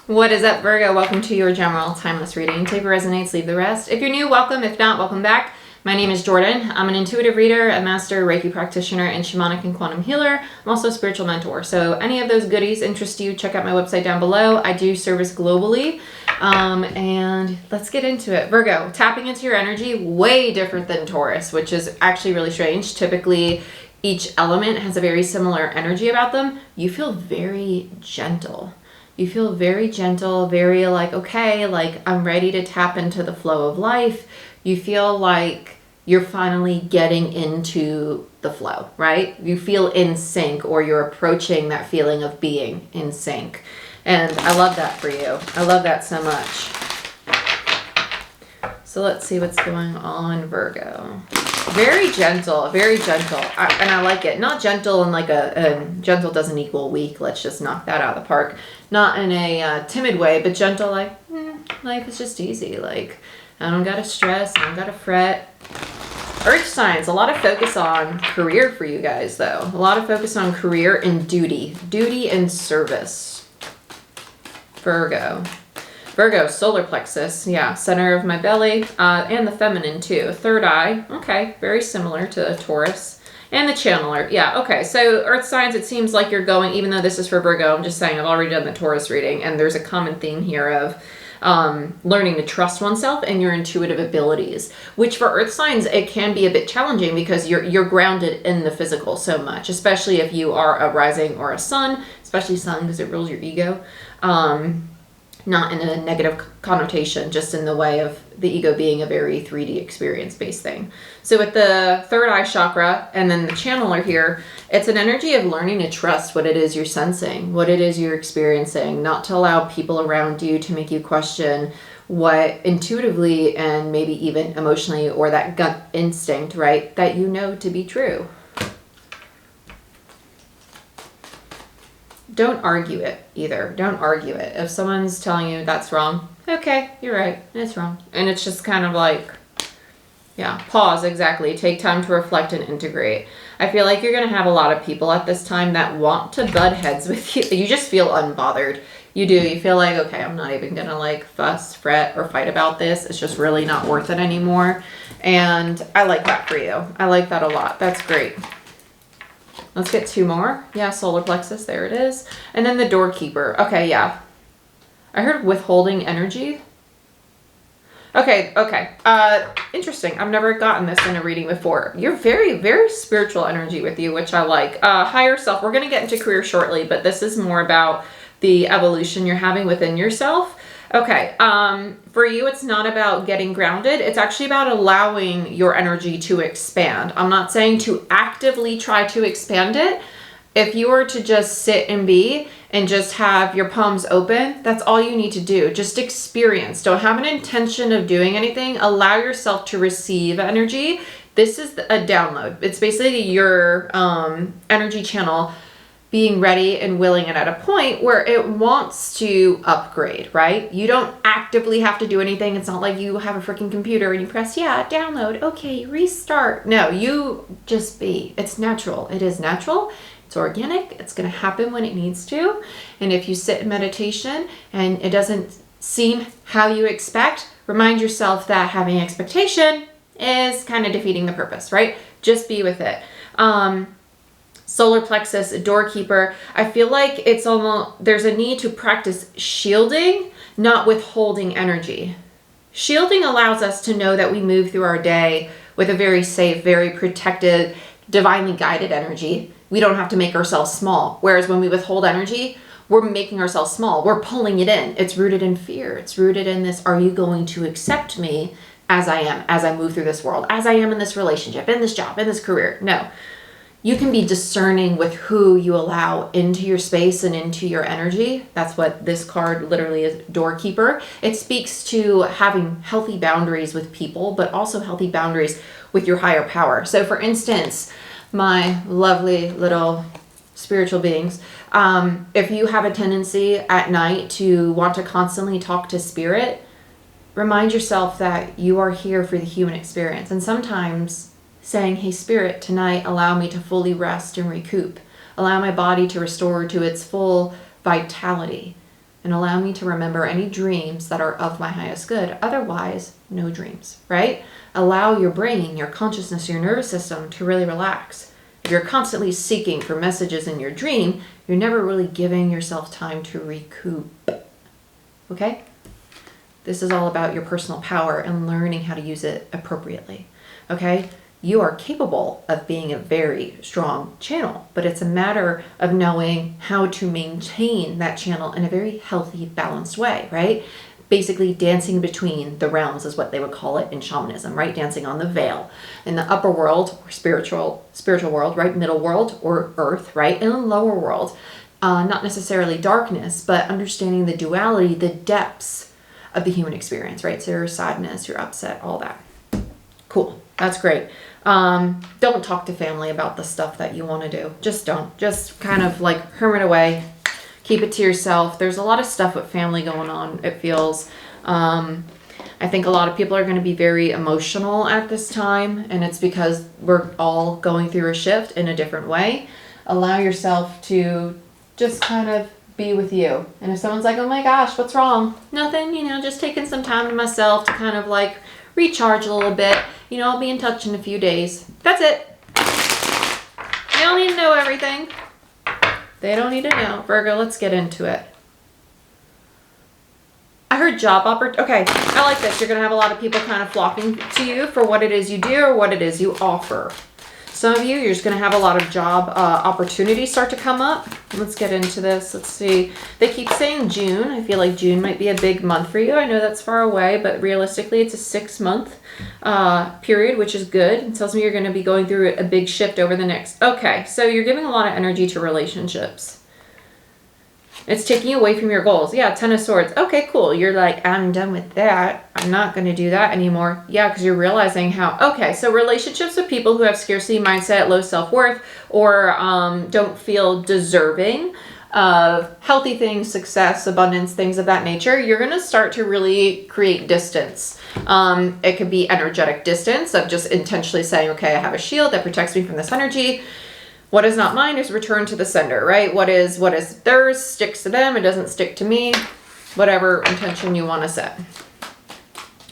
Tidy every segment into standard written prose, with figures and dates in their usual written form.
What is up, Virgo? Welcome to your general timeless reading. Take what resonates, leave the rest. If you're new, welcome. If not, welcome back. My name is Jordan. I'm an intuitive reader, a master Reiki practitioner, and shamanic and quantum healer. I'm also a spiritual mentor. So any of those goodies interest you, check out my website down below. I do service globally. And let's get into it. Virgo, tapping into your energy, way different than Taurus, which is actually really strange. Typically, each element has a very similar energy about them. You feel very gentle. You feel very gentle, very like, okay, like I'm ready to tap into the flow of life. You feel like you're finally getting into the flow, right? You feel in sync, or you're approaching that feeling of being in sync. And I love that for you. I love that so much. So let's see what's going on, Virgo. Very gentle, very gentle. And I like it. Not gentle in like a gentle doesn't equal weak. Let's just knock that out of the park. Not in a timid way, but gentle like, life is just easy. Like, I don't gotta stress, I don't gotta fret. Earth signs, a lot of focus on career for you guys though. A lot of focus on career and duty. Duty and service. Virgo. Virgo, solar plexus, yeah, center of my belly, and the feminine too. Third eye, okay, very similar to Taurus. And the channeler, yeah, okay. So earth signs, it seems like you're going, even though this is for Virgo, I'm just saying I've already done the Taurus reading, and there's a common theme here of learning to trust oneself and your intuitive abilities, which for earth signs, it can be a bit challenging because you're grounded in the physical so much, especially if you are a rising or a sun, especially sun because it rules your ego. Not in a negative connotation, just in the way of the ego being a very 3D experience-based thing. So with the third eye chakra and then the channeler here, it's an energy of learning to trust what it is you're sensing, what it is you're experiencing, not to allow people around you to make you question what intuitively and maybe even emotionally, or that gut instinct, right, that you know to be true. Don't argue it either. Don't argue it. If someone's telling you that's wrong, okay, you're right, it's wrong. And it's just kind of like, yeah, pause, exactly. Take time to reflect and integrate. I feel like you're going to have a lot of people at this time that want to butt heads with you. You just feel unbothered. You do. You feel like, okay, I'm not even going to like fuss, fret, or fight about this. It's just really not worth it anymore. And I like that for you. I like that a lot. That's great. Let's get two more. Yeah, solar plexus, there it is. And then the doorkeeper. Okay, yeah. I heard withholding energy. Okay. Interesting. I've never gotten this in a reading before. You're very, very spiritual energy with you, which I like. Higher self. We're going to get into career shortly, but this is more about the evolution you're having within yourself. Okay, for you, it's not about getting grounded. It's actually about allowing your energy to expand. I'm not saying to actively try to expand it. If you were to just sit and be and just have your palms open, that's all you need to do. Just experience. Don't have an intention of doing anything. Allow yourself to receive energy. This is a download. It's basically your energy channel being ready and willing and at a point where it wants to upgrade, right? You don't actively have to do anything. It's not like you have a freaking computer and you press, yeah, download, okay, restart. No, you just be. It's natural. It is natural. It's organic. It's going to happen when it needs to. And if you sit in meditation and it doesn't seem how you expect, remind yourself that having expectation is kind of defeating the purpose, right? Just be with it. Solar plexus, doorkeeper. I feel like it's almost, there's a need to practice shielding, not withholding energy. Shielding allows us to know that we move through our day with a very safe, very protected, divinely guided energy. We don't have to make ourselves small. Whereas when we withhold energy, we're making ourselves small. We're pulling it in. It's rooted in fear. It's rooted in this, are you going to accept me as I am, as I move through this world, as I am in this relationship, in this job, in this career? No. You can be discerning with who you allow into your space and into your energy. That's what this card literally is, doorkeeper. It speaks to having healthy boundaries with people, but also healthy boundaries with your higher power. So for instance, my lovely little spiritual beings, if you have a tendency at night to want to constantly talk to spirit, remind yourself that you are here for the human experience. And sometimes saying, hey, spirit, tonight allow me to fully rest and recoup. Allow my body to restore to its full vitality. and allow me to remember any dreams that are of my highest good. Otherwise, no dreams, right? Allow your brain, your consciousness, your nervous system to really relax. If you're constantly seeking for messages in your dream, you're never really giving yourself time to recoup. Okay? This is all about your personal power and learning how to use it appropriately. Okay? You are capable of being a very strong channel, but it's a matter of knowing how to maintain that channel in a very healthy, balanced way, right? Basically dancing between the realms is what they would call it in shamanism, right? Dancing on the veil. In the upper world, or spiritual world, right? Middle world, or earth, right? In the lower world, not necessarily darkness, but understanding the duality, the depths of the human experience, right? So your sadness, your upset, all that. Cool. That's great. Don't talk to family about the stuff that you want to do. Just don't. Just kind of like hermit away. Keep it to yourself. There's a lot of stuff with family going on, it feels. I think a lot of people are going to be very emotional at this time, and it's because we're all going through a shift in a different way. Allow yourself to just kind of be with you. And if someone's like, oh my gosh, what's wrong? Nothing, just taking some time to myself to kind of like recharge a little bit. I'll be in touch in a few days. That's it. You don't need to know everything. They don't need to know. Virgo, let's get into it. I heard job opportunity. Okay, I like this. You're going to have a lot of people kind of flocking to you for what it is you do or what it is you offer. Some of you, you're just going to have a lot of job opportunities start to come up. Let's get into this. Let's see. They keep saying June. I feel like June might be a big month for you. I know that's far away, but realistically, it's a 6-month period, which is good. It tells me you're going to be going through a big shift over the next. Okay, so you're giving a lot of energy to relationships. It's taking you away from your goals. Yeah, 10 of Swords. Okay, cool. You're like, I'm done with that. I'm not going to do that anymore. Yeah, because you're realizing how... Okay, so relationships with people who have scarcity mindset, low self-worth, or don't feel deserving of healthy things, success, abundance, things of that nature, you're going to start to really create distance. It could be energetic distance of just intentionally saying, okay, I have a shield that protects me from this energy. What is not mine is returned to the sender, right? What is theirs sticks to them. It doesn't stick to me. Whatever intention you want to set.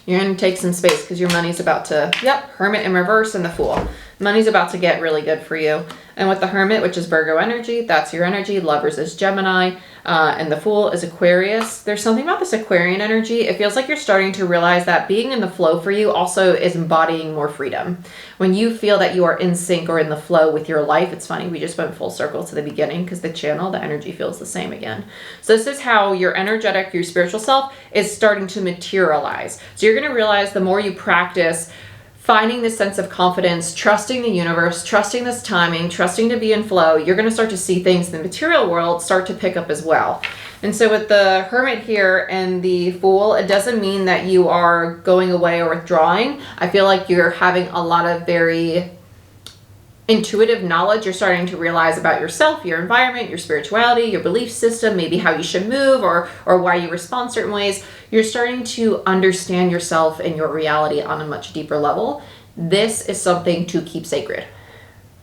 You're going to take some space because your money's about to, Hermit in reverse and the Fool. Money's about to get really good for you. And with the Hermit, which is Virgo energy, that's your energy. Lovers is Gemini. And the Fool is Aquarius. There's something about this Aquarian energy. It feels like you're starting to realize that being in the flow for you also is embodying more freedom. When you feel that you are in sync or in the flow with your life, it's funny, we just went full circle to the beginning because the channel, the energy feels the same again. So this is how your energetic, your spiritual self is starting to materialize. So you're going to realize the more you practice finding this sense of confidence, trusting the universe, trusting this timing, trusting to be in flow, you're going to start to see things in the material world start to pick up as well. And so with the Hermit here and the Fool, it doesn't mean that you are going away or withdrawing. I feel like you're having a lot of very intuitive knowledge you're starting to realize about yourself, your environment, your spirituality, your belief system, maybe how you should move or why you respond certain ways. You're starting to understand yourself and your reality on a much deeper level. This is something to keep sacred.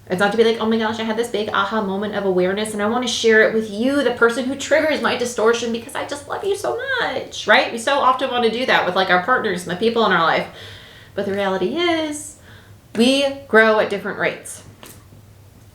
It's not to be like, oh my gosh, I had this big aha moment of awareness and I want to share it with you, the person who triggers my distortion, because I just love you so much, right? We so often want to do that with like our partners and the people in our life. But the reality is we grow at different rates.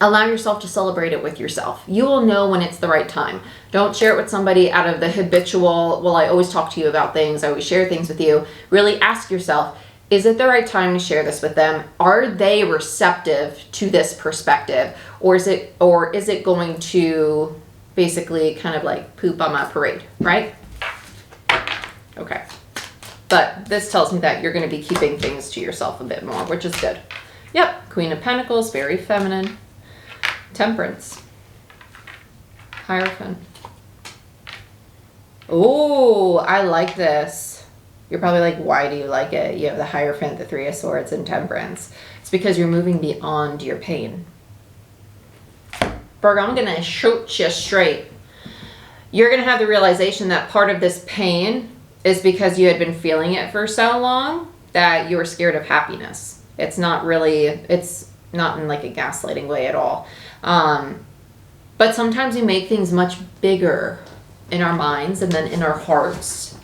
Allow yourself to celebrate it with yourself. You will know when it's the right time. Don't share it with somebody out of the habitual, well, I always talk to you about things, I always share things with you. Really ask yourself, is it the right time to share this with them? Are they receptive to this perspective? Or is it going to basically kind of like poop on my parade, right? Okay. But this tells me that you're going to be keeping things to yourself a bit more, which is good. Yep. Queen of Pentacles, very feminine. Temperance. Hierophant. Oh, I like this. You're probably like, why do you like it? You have the Hierophant, the Three of Swords, and Temperance. It's because you're moving beyond your pain. Virgo, I'm going to shoot you straight. You're going to have the realization that part of this pain is because you had been feeling it for so long that you were scared of happiness. It's not in like a gaslighting way at all. But sometimes you make things much bigger in our minds and then in our hearts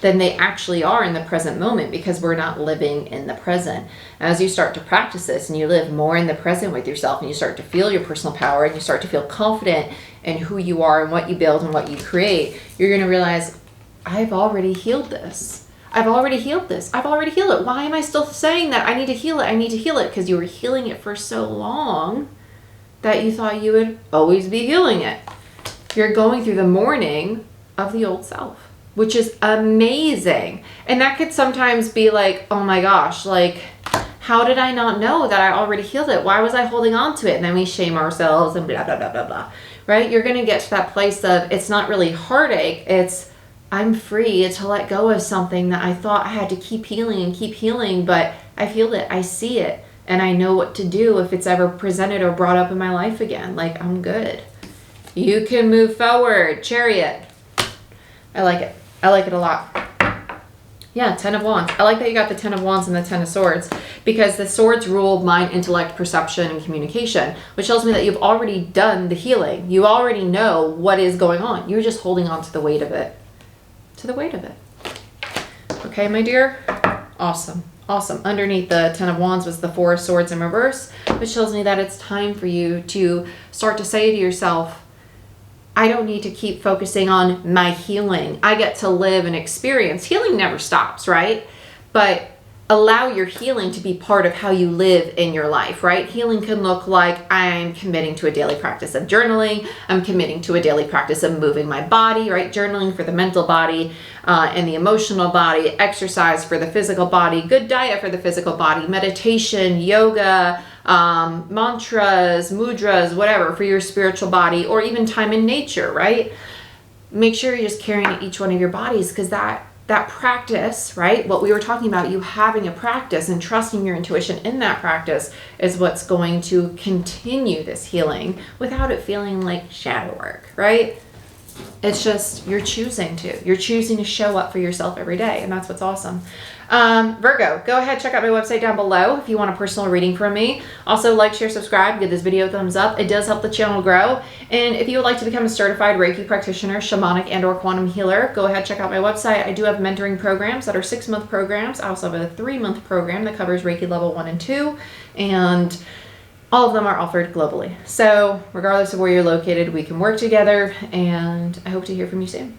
than they actually are in the present moment, because we're not living in the present. As you start to practice this and you live more in the present with yourself, and you start to feel your personal power, and you start to feel confident in who you are and what you build and what you create, you're going to realize, I've already healed this. I've already healed this. I've already healed it. Why am I still saying that I need to heal it? I need to heal it. Because you were healing it for so long that you thought you would always be healing it. You're going through the mourning of the old self, which is amazing. And that could sometimes be like, oh my gosh, like, how did I not know that I already healed it? Why was I holding on to it? And then we shame ourselves and blah, blah, blah, blah, blah, right? You're going to get to that place of, it's not really heartache. It's, I'm free to let go of something that I thought I had to keep healing, but I feel it, I see it, and I know what to do if it's ever presented or brought up in my life again. Like, I'm good. You can move forward. Chariot. I like it. I like it a lot. Yeah, 10 of Wands. I like that you got the 10 of Wands and the 10 of Swords, because the swords rule mind, intellect, perception, and communication, which tells me that you've already done the healing. You already know what is going on. You're just holding on to the weight of it. Okay, my dear? Awesome. Awesome. Underneath the 10 of Wands was the 4 of Swords in reverse, which tells me that it's time for you to start to say to yourself, I don't need to keep focusing on my healing. I get to live and experience. Healing never stops, right? But allow your healing to be part of how you live in your life, right? Healing can look like, I'm committing to a daily practice of journaling. I'm committing to a daily practice of moving my body, right? Journaling for the mental body and the emotional body, exercise for the physical body, good diet for the physical body, meditation, yoga, mantras, mudras, whatever for your spiritual body, or even time in nature, right? Make sure you're just carrying each one of your bodies, because that practice, right? What we were talking about, you having a practice and trusting your intuition in that practice is what's going to continue this healing without it feeling like shadow work, right? It's just, you're choosing to show up for yourself every day. And that's what's awesome. Virgo, go ahead, check out my website down below if you want a personal reading from me. Also, like, share, subscribe, give this video a thumbs up. It does help the channel grow. And if you would like to become a certified Reiki practitioner, shamanic, and/or quantum healer, go ahead, check out my website. I do have mentoring programs that are 6-month programs. I also have a 3-month program that covers Reiki level 1 and 2. And all of them are offered globally. So regardless of where you're located, we can work together, and I hope to hear from you soon.